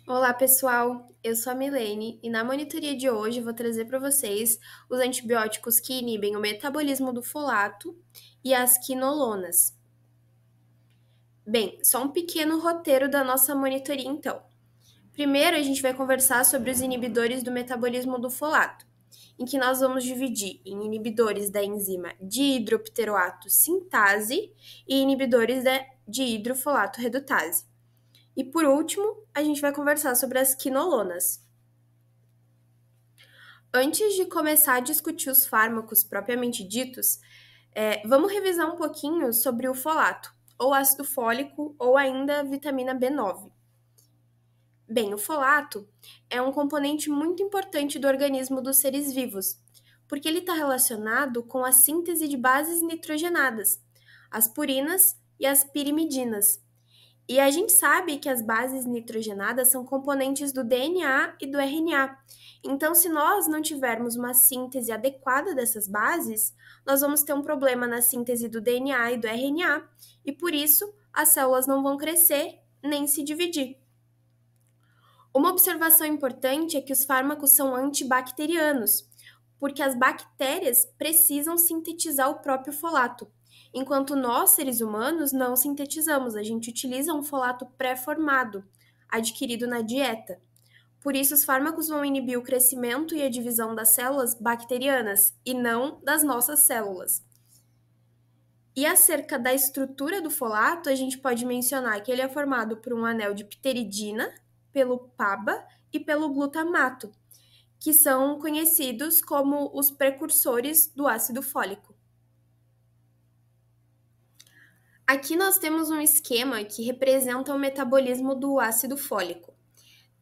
Olá, pessoal! Eu sou a Milene e na monitoria de hoje vou trazer para vocês os antibióticos que inibem o metabolismo do folato e as quinolonas. Bem, só um pequeno roteiro da nossa monitoria então. Primeiro, a gente vai conversar sobre os inibidores do metabolismo do folato, em que nós vamos dividir em inibidores da enzima dihidropteroato sintase e inibidores da dihidrofolato redutase. E por último, a gente vai conversar sobre as quinolonas. Antes de começar a discutir os fármacos propriamente ditos, vamos revisar um pouquinho sobre o folato, ou ácido fólico, ou ainda vitamina B9. Bem, o folato é um componente muito importante do organismo dos seres vivos, porque ele está relacionado com a síntese de bases nitrogenadas, as purinas e as pirimidinas. E a gente sabe que as bases nitrogenadas são componentes do DNA e do RNA. Então, se nós não tivermos uma síntese adequada dessas bases, nós vamos ter um problema na síntese do DNA e do RNA, e por isso as células não vão crescer nem se dividir. Uma observação importante é que os fármacos são antibacterianos, porque as bactérias precisam sintetizar o próprio folato, enquanto nós, seres humanos, não sintetizamos, a gente utiliza um folato pré-formado, adquirido na dieta. Por isso, os fármacos vão inibir o crescimento e a divisão das células bacterianas e não das nossas células. E acerca da estrutura do folato, a gente pode mencionar que ele é formado por um anel de pteridina, pelo PABA e pelo glutamato, que são conhecidos como os precursores do ácido fólico. Aqui nós temos um esquema que representa o metabolismo do ácido fólico.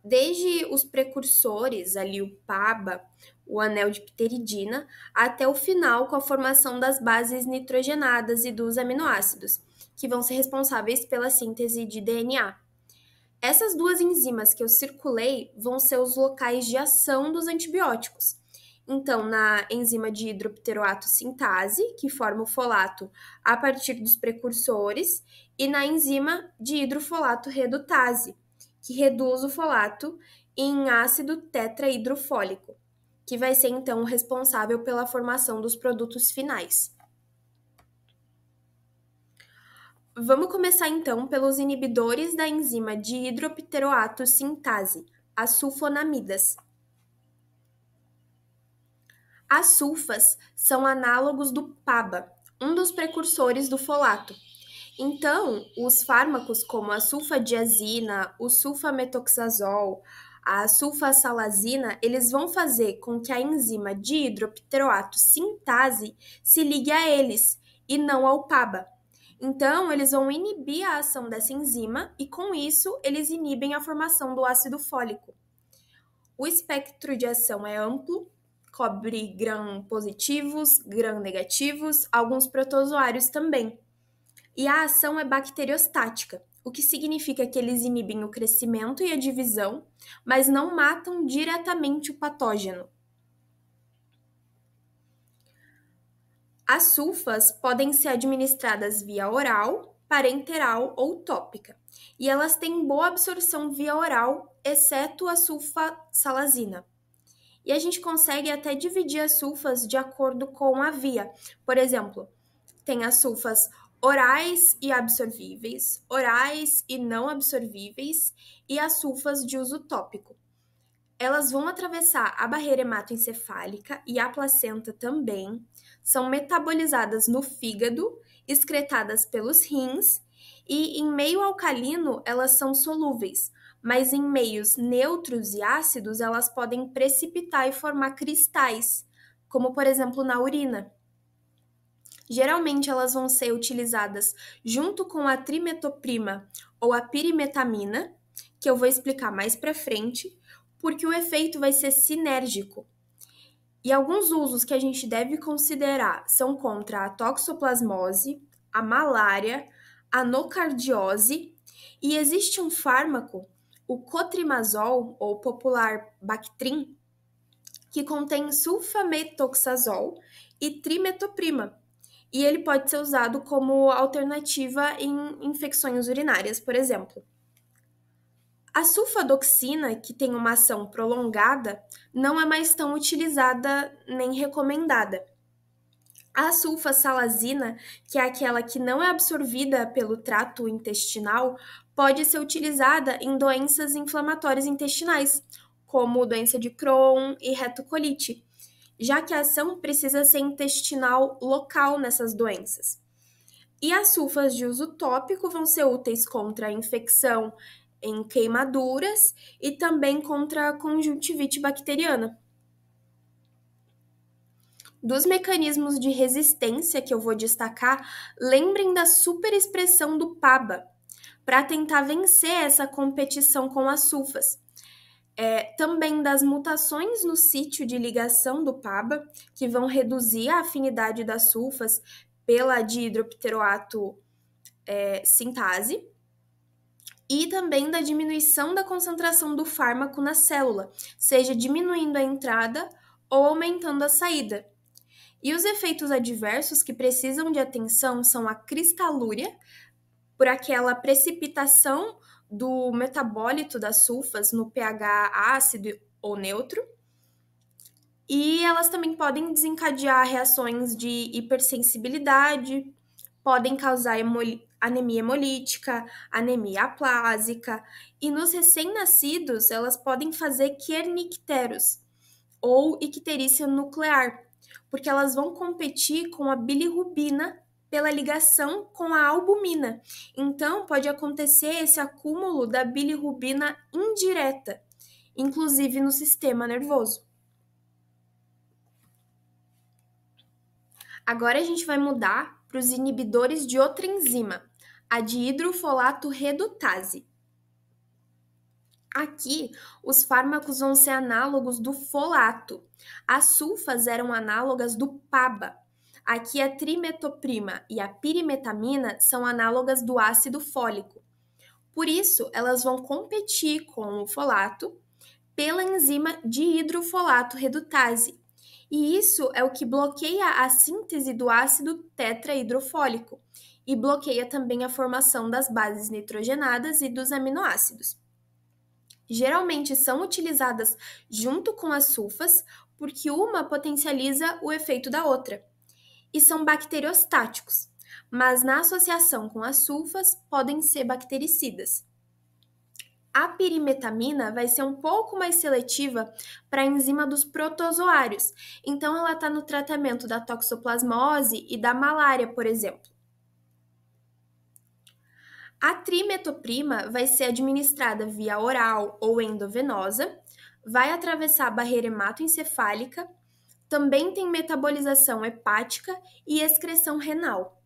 Desde os precursores, ali o PABA, o anel de pteridina, até o final com a formação das bases nitrogenadas e dos aminoácidos, que vão ser responsáveis pela síntese de DNA. Essas duas enzimas que eu circulei vão ser os locais de ação dos antibióticos. Então, na enzima de hidropteroato sintase, que forma o folato a partir dos precursores, e na enzima de hidrofolato redutase, que reduz o folato em ácido tetrahidrofólico, que vai ser então o responsável pela formação dos produtos finais. Vamos começar então pelos inibidores da enzima de hidropteroato sintase, as sulfonamidas. As sulfas são análogos do PABA, um dos precursores do folato. Então, os fármacos como a sulfadiazina, o sulfametoxazol, a sulfasalazina, eles vão fazer com que a enzima de hidropteroato sintase se ligue a eles e não ao PABA. Então, eles vão inibir a ação dessa enzima e, com isso, eles inibem a formação do ácido fólico. O espectro de ação é amplo, cobre gram-positivos, gram-negativos, alguns protozoários também. E a ação é bacteriostática, o que significa que eles inibem o crescimento e a divisão, mas não matam diretamente o patógeno. As sulfas podem ser administradas via oral, parenteral ou tópica, e elas têm boa absorção via oral, exceto a sulfasalazina. E a gente consegue até dividir as sulfas de acordo com a via. Por exemplo, tem as sulfas orais e absorvíveis, orais e não absorvíveis, e as sulfas de uso tópico. Elas vão atravessar a barreira hematoencefálica e a placenta também, são metabolizadas no fígado, excretadas pelos rins, e em meio alcalino elas são solúveis, mas em meios neutros e ácidos elas podem precipitar e formar cristais, como por exemplo na urina. Geralmente elas vão ser utilizadas junto com a trimetoprima ou a pirimetamina, que eu vou explicar mais para frente, porque o efeito vai ser sinérgico. E alguns usos que a gente deve considerar são contra a toxoplasmose, a malária, a nocardiose, e existe um fármaco, o cotrimazol, ou popular Bactrim, que contém sulfametoxazol e trimetoprima, e ele pode ser usado como alternativa em infecções urinárias, por exemplo. A sulfadoxina, que tem uma ação prolongada, não é mais tão utilizada nem recomendada. A sulfasalazina, que é aquela que não é absorvida pelo trato intestinal, pode ser utilizada em doenças inflamatórias intestinais, como doença de Crohn e retocolite, já que a ação precisa ser intestinal local nessas doenças. E as sulfas de uso tópico vão ser úteis contra a infecção em queimaduras e também contra a conjuntivite bacteriana. Dos mecanismos de resistência que eu vou destacar, lembrem da superexpressão do PABA, para tentar vencer essa competição com as sulfas. Também das mutações no sítio de ligação do PABA, que vão reduzir a afinidade das sulfas pela dihidropteroato sintase, e também da diminuição da concentração do fármaco na célula, seja diminuindo a entrada ou aumentando a saída. E os efeitos adversos que precisam de atenção são a cristalúria, por aquela precipitação do metabólito das sulfas no pH ácido ou neutro, e elas também podem desencadear reações de hipersensibilidade, podem causar anemia hemolítica, anemia aplásica, e nos recém-nascidos elas podem fazer kernicteros ou icterícia nuclear, porque elas vão competir com a bilirrubina pela ligação com a albumina. Então, pode acontecer esse acúmulo da bilirrubina indireta, inclusive no sistema nervoso. Agora a gente vai mudar para os inibidores de outra enzima, a dihidrofolato redutase. Aqui, os fármacos vão ser análogos do folato. As sulfas eram análogas do PABA. Aqui, a trimetoprima e a pirimetamina são análogas do ácido fólico. Por isso, elas vão competir com o folato pela enzima dihidrofolato redutase. E isso é o que bloqueia a síntese do ácido tetrahidrofólico e bloqueia também a formação das bases nitrogenadas e dos aminoácidos. Geralmente são utilizadas junto com as sulfas, porque uma potencializa o efeito da outra. E são bacteriostáticos, mas na associação com as sulfas podem ser bactericidas. A pirimetamina vai ser um pouco mais seletiva para a enzima dos protozoários, então ela está no tratamento da toxoplasmose e da malária, por exemplo. A trimetoprima vai ser administrada via oral ou endovenosa, vai atravessar a barreira hematoencefálica, também tem metabolização hepática e excreção renal.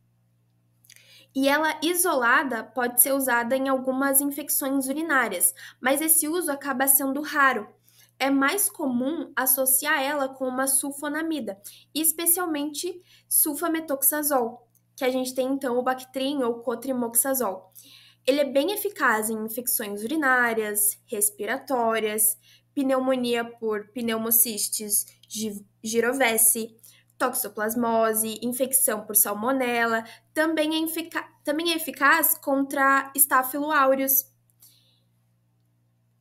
E ela isolada pode ser usada em algumas infecções urinárias, mas esse uso acaba sendo raro. É mais comum associar ela com uma sulfonamida, especialmente sulfametoxazol, que a gente tem então o Bactrim ou cotrimoxazol. Ele é bem eficaz em infecções urinárias, respiratórias, pneumonia por pneumocistis girovese, toxoplasmose, infecção por salmonela, também é eficaz contra Staphylo aureus.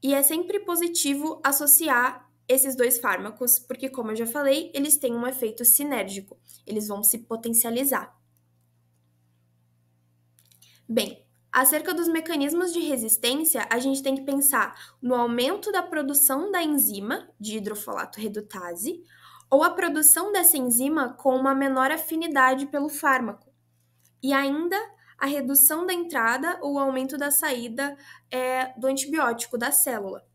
E é sempre positivo associar esses dois fármacos, porque, como eu já falei, eles têm um efeito sinérgico, eles vão se potencializar. Bem, acerca dos mecanismos de resistência, a gente tem que pensar no aumento da produção da enzima de hidrofolato redutase ou a produção dessa enzima com uma menor afinidade pelo fármaco. E ainda a redução da entrada ou aumento da saída do antibiótico da célula.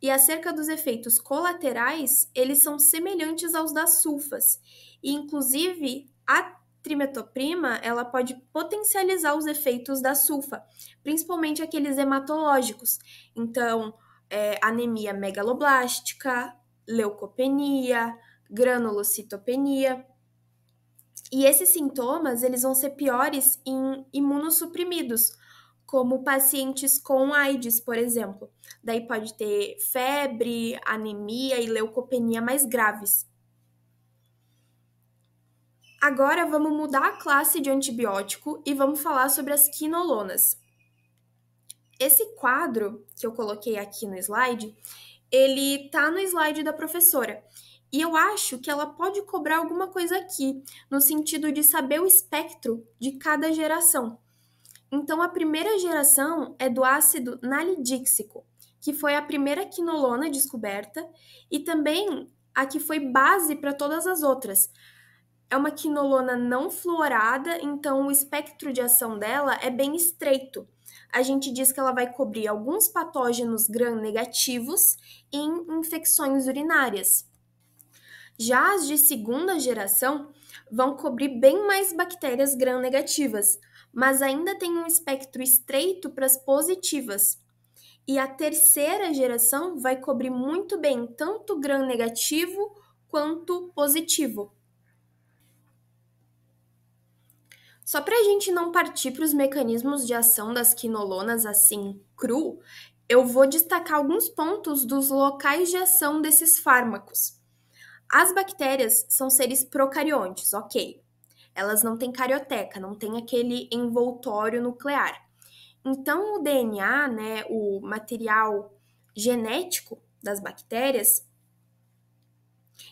E acerca dos efeitos colaterais, eles são semelhantes aos das sulfas. E, inclusive, a trimetoprima, ela pode potencializar os efeitos da sulfa, principalmente aqueles hematológicos. Então, anemia megaloblástica, leucopenia, granulocitopenia. E esses sintomas, eles vão ser piores em imunossuprimidos, como pacientes com AIDS, por exemplo. Daí pode ter febre, anemia e leucopenia mais graves. Agora vamos mudar a classe de antibiótico e vamos falar sobre as quinolonas. Esse quadro que eu coloquei aqui no slide, ele tá no slide da professora. E eu acho que ela pode cobrar alguma coisa aqui, no sentido de saber o espectro de cada geração. Então, a primeira geração é do ácido nalidíxico, que foi a primeira quinolona descoberta e também a que foi base para todas as outras. É uma quinolona não fluorada, então o espectro de ação dela é bem estreito. A gente diz que ela vai cobrir alguns patógenos gram-negativos em infecções urinárias. Já as de segunda geração vão cobrir bem mais bactérias gram-negativas, mas ainda tem um espectro estreito para as positivas. E a terceira geração vai cobrir muito bem tanto gram-negativo quanto positivo. Só para a gente não partir para os mecanismos de ação das quinolonas assim cru, eu vou destacar alguns pontos dos locais de ação desses fármacos. As bactérias são seres procariontes, ok. Elas não têm carioteca, não tem aquele envoltório nuclear. Então, o DNA, né, o material genético das bactérias,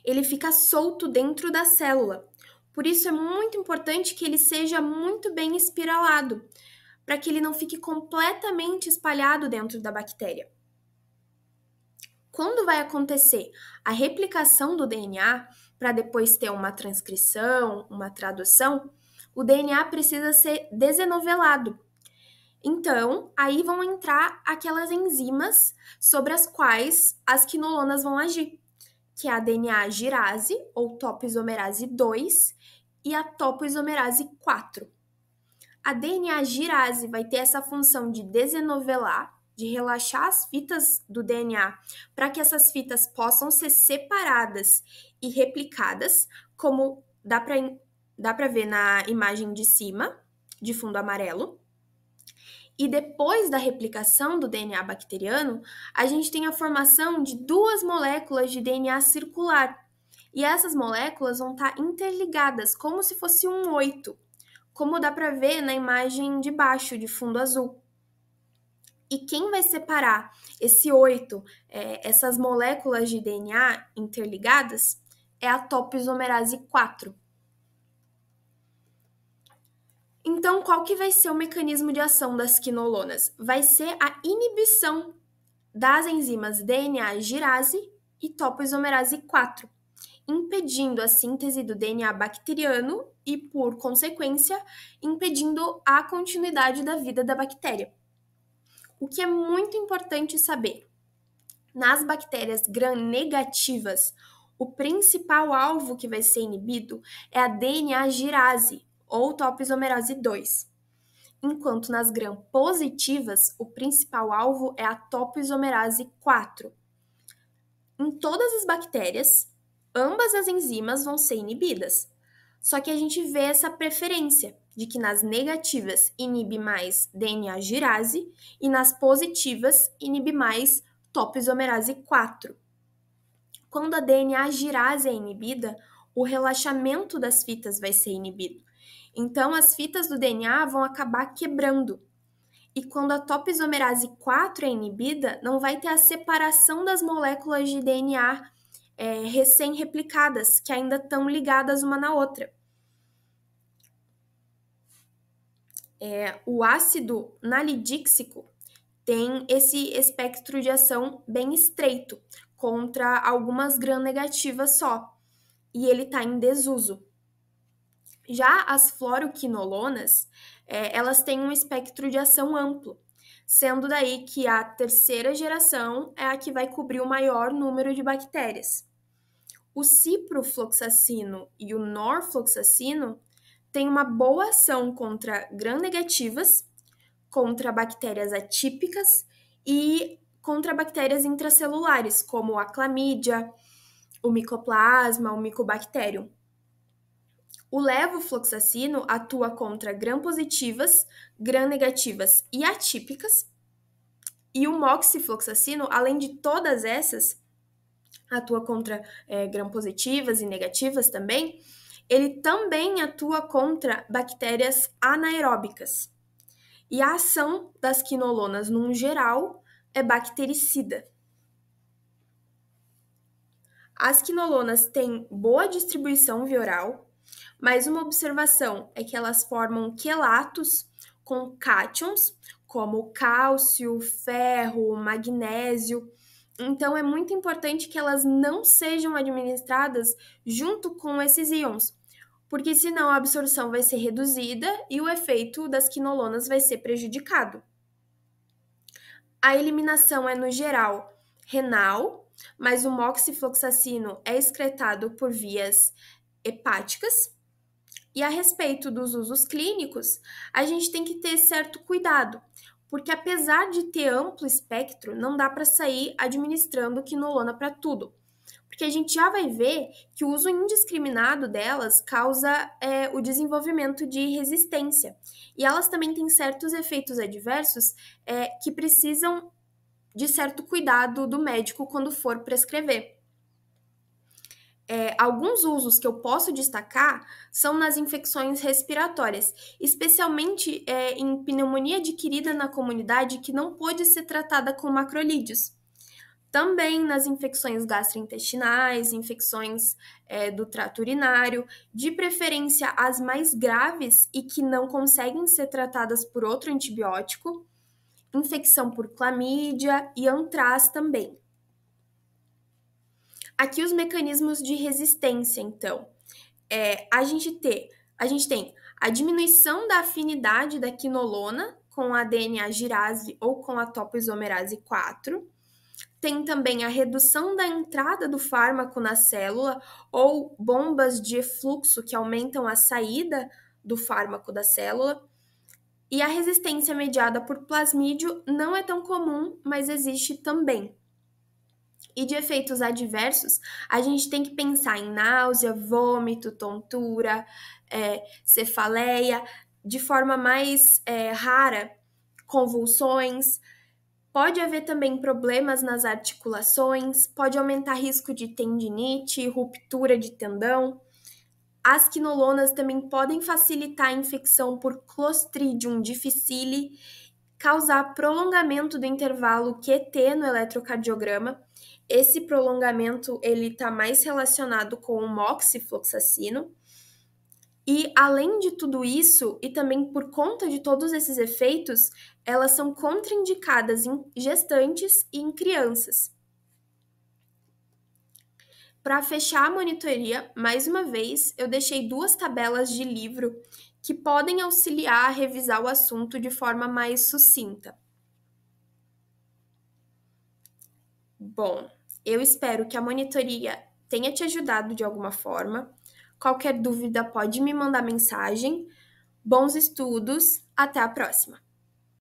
ele fica solto dentro da célula. Por isso é muito importante que ele seja muito bem espiralado, para que ele não fique completamente espalhado dentro da bactéria. Quando vai acontecer a replicação do DNA, para depois ter uma transcrição, uma tradução, o DNA precisa ser desenovelado. Então, aí vão entrar aquelas enzimas sobre as quais as quinolonas vão agir, que é a DNA girase, ou topoisomerase 2, e a topoisomerase 4. A DNA girase vai ter essa função de desenovelar, de relaxar as fitas do DNA para que essas fitas possam ser separadas e replicadas, como dá para ver na imagem de cima, de fundo amarelo. E depois da replicação do DNA bacteriano, a gente tem a formação de duas moléculas de DNA circular. E essas moléculas vão estar interligadas, como se fosse um 8, como dá para ver na imagem de baixo, de fundo azul. E quem vai separar esse 8, essas moléculas de DNA interligadas, é a topoisomerase 4. Então, qual que vai ser o mecanismo de ação das quinolonas? Vai ser a inibição das enzimas DNA girase e topoisomerase 4, impedindo a síntese do DNA bacteriano e, por consequência, impedindo a continuidade da vida da bactéria. O que é muito importante saber, nas bactérias gram-negativas, o principal alvo que vai ser inibido é a DNA girase, ou topoisomerase 2. Enquanto nas gram-positivas, o principal alvo é a topoisomerase 4. Em todas as bactérias, ambas as enzimas vão ser inibidas. Só que a gente vê essa preferência de que nas negativas inibe mais DNA girase e nas positivas inibe mais topoisomerase 4. Quando a DNA girase é inibida, o relaxamento das fitas vai ser inibido. Então, as fitas do DNA vão acabar quebrando. E quando a topoisomerase 4 é inibida, não vai ter a separação das moléculas de DNA recém-replicadas, que ainda estão ligadas uma na outra. O ácido nalidíxico tem esse espectro de ação bem estreito, contra algumas gram-negativas só, e ele está em desuso. Já as fluoroquinolonas, elas têm um espectro de ação amplo, sendo daí que a terceira geração é a que vai cobrir o maior número de bactérias. O ciprofloxacino e o norfloxacino têm uma boa ação contra gram-negativas, contra bactérias atípicas e contra bactérias intracelulares, como a clamídia, o micoplasma, o micobacterium. O levofloxacino atua contra gram-positivas, gram-negativas e atípicas. E o moxifloxacino, além de todas essas, atua contra gram-positivas e negativas também. Ele também atua contra bactérias anaeróbicas. E a ação das quinolonas, num geral, é bactericida. As quinolonas têm boa distribuição via oral, mas uma observação é que elas formam quelatos com cátions, como cálcio, ferro, magnésio. Então, é muito importante que elas não sejam administradas junto com esses íons, porque senão a absorção vai ser reduzida e o efeito das quinolonas vai ser prejudicado. A eliminação é, no geral, renal, mas o moxifloxacino é excretado por vias hepáticas. E a respeito dos usos clínicos, a gente tem que ter certo cuidado, porque apesar de ter amplo espectro, não dá para sair administrando quinolona para tudo. Porque a gente já vai ver que o uso indiscriminado delas causa o desenvolvimento de resistência. E elas também têm certos efeitos adversos que precisam de certo cuidado do médico quando for prescrever. Alguns usos que eu posso destacar são nas infecções respiratórias, especialmente em pneumonia adquirida na comunidade que não pôde ser tratada com macrolídeos. Também nas infecções gastrointestinais, infecções do trato urinário, de preferência as mais graves e que não conseguem ser tratadas por outro antibiótico, infecção por clamídia e antraz também. Aqui os mecanismos de resistência, então. A gente tem a diminuição da afinidade da quinolona com a DNA-girase ou com a topoisomerase 4. Tem também a redução da entrada do fármaco na célula ou bombas de efluxo que aumentam a saída do fármaco da célula. E a resistência mediada por plasmídio não é tão comum, mas existe também. E de efeitos adversos, a gente tem que pensar em náusea, vômito, tontura, cefaleia, de forma mais rara, convulsões. Pode haver também problemas nas articulações, pode aumentar risco de tendinite, ruptura de tendão. As quinolonas também podem facilitar a infecção por Clostridium difficile, causar prolongamento do intervalo QT no eletrocardiograma. Esse prolongamento ele está mais relacionado com o moxifloxacino. E além de tudo isso, e também por conta de todos esses efeitos, elas são contraindicadas em gestantes e em crianças. Para fechar a monitoria, mais uma vez, eu deixei 2 tabelas de livro que podem auxiliar a revisar o assunto de forma mais sucinta. Bom, eu espero que a monitoria tenha te ajudado de alguma forma. Qualquer dúvida pode me mandar mensagem. Bons estudos, até a próxima!